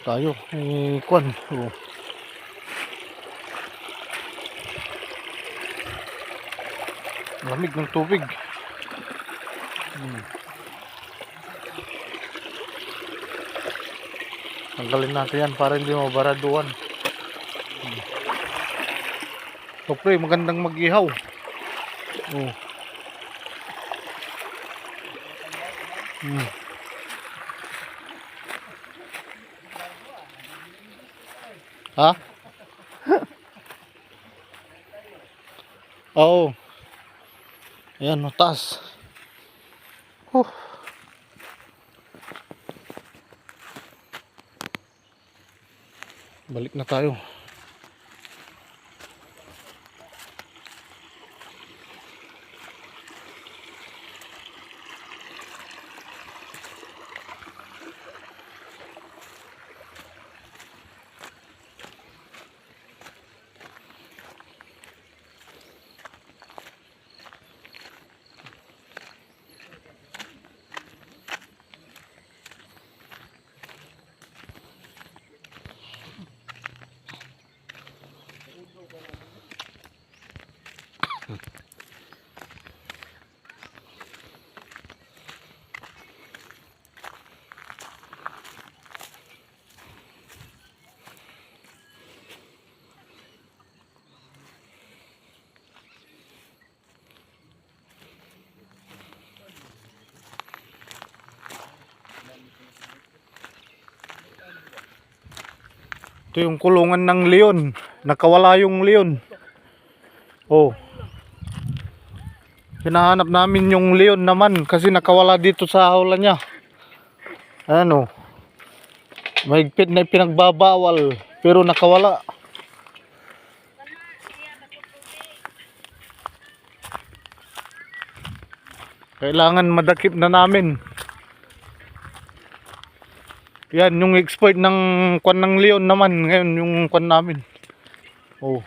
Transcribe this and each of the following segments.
Tayo, kwan. Oh. Lamig ng tubig. Tanggalin natin yan para hindi mabaraduan. So pre, magandang mag-ihaw. Oh. Ha? Oo. Ayan, taas. Balik na tayo. Ito yung kulungan ng leon. Nakawala yung leon. Oh. Hinahanap namin yung leon naman kasi nakawala dito sa hawla niya. Ano? Mahigpit na pinagbabawal pero nakawala. Kailangan madakip na namin. Yan yung expert ng kwan ng leon naman. Ngayon yung kwan namin. Oh.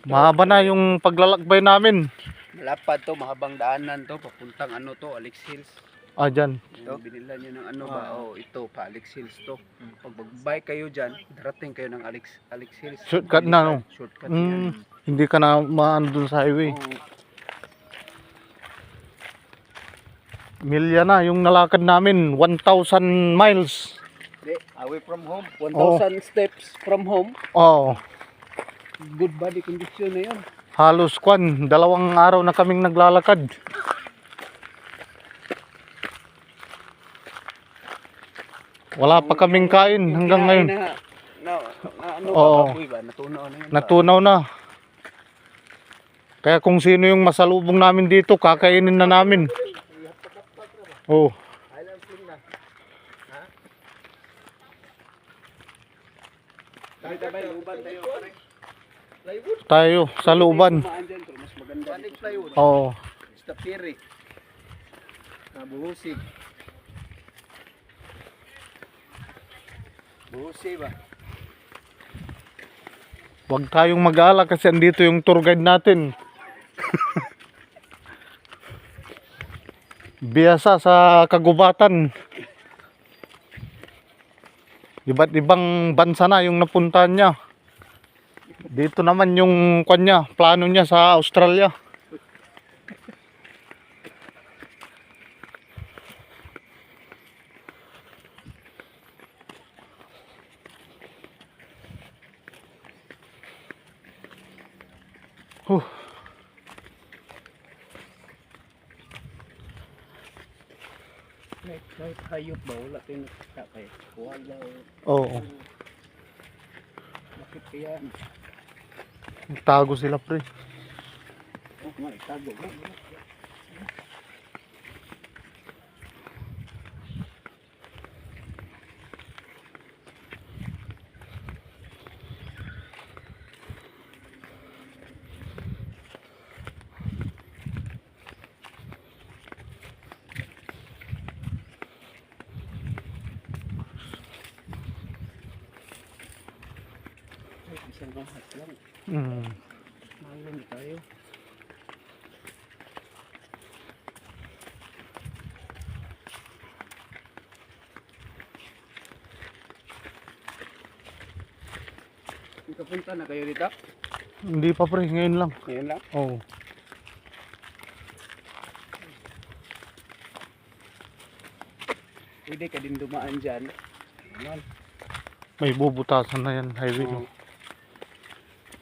Mahaba na yung paglalakbay namin. Malapad to, mahabang daanan to, papuntang ano to, Alex Hills. Ah, dyan. Ito, binila nyo ng ano ba? Oh, ito, pa Alex Hills to. Pag mag-bike kayo dyan, darating kayo ng Alex Hills. Shortcut na, no? Shortcut yan. Hindi ka na maano dun sa highway. Milya na yung nalakad namin. 1,000 miles. Away from home. 1,000 steps from home. Oh. Good body condition na yun. Halos kwan, 2 araw na kaming naglalakad. Wala pa kaming kain hanggang ngayon. Ano Oo. ba? Natunaw na yun. Natunaw na. Kaya kung sino yung masalubong namin dito, kakainin na namin. Oh. Tayo sa looban. Mas maganda dito. Oo. Basta piri. Buhusig. Buhusi ba? Huwag tayong mag-alala kasi andito yung tour guide natin. Biyasa sa kagubatan. Iba't ibang bansa na yung napuntahan niya. Dito naman yung kanya, plano niya sa Australia. Kahit hayop ba? Wala tayong nakakakay. Wala. Oo. Bakit kaya? Tago sila pre. Oh, may tago ba? Isang lahat lang. Malun tayo. Nakapunta na kayo dito? Hindi pa pre, ngayon lang. Ngayon lang. Oh. Pwede ka din dumaan dyan. Naman. May bubutasan na yan, highway. Oh.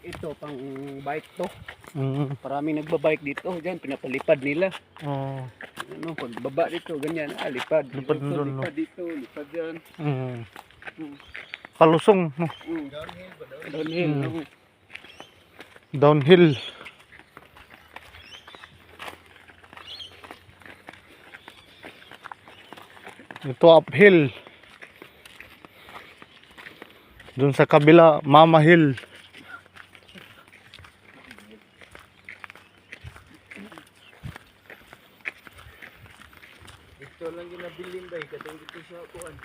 Ito pang bike to. Mm. Maraming nagbabike dito. Diyan, pinapalipad nila. Oh. Ano, pag baba dito, ganyan. Lipad. Lipad na doon, no? Lipad dito, lipad dyan. Mm. Mm. Kalusong, no? Downhill ba? Downhill. Mm. no? Downhill. Ito uphill. Doon sa kabila, Mama Hill. Ito lang ginabilin ba? Katong dito sa kuan.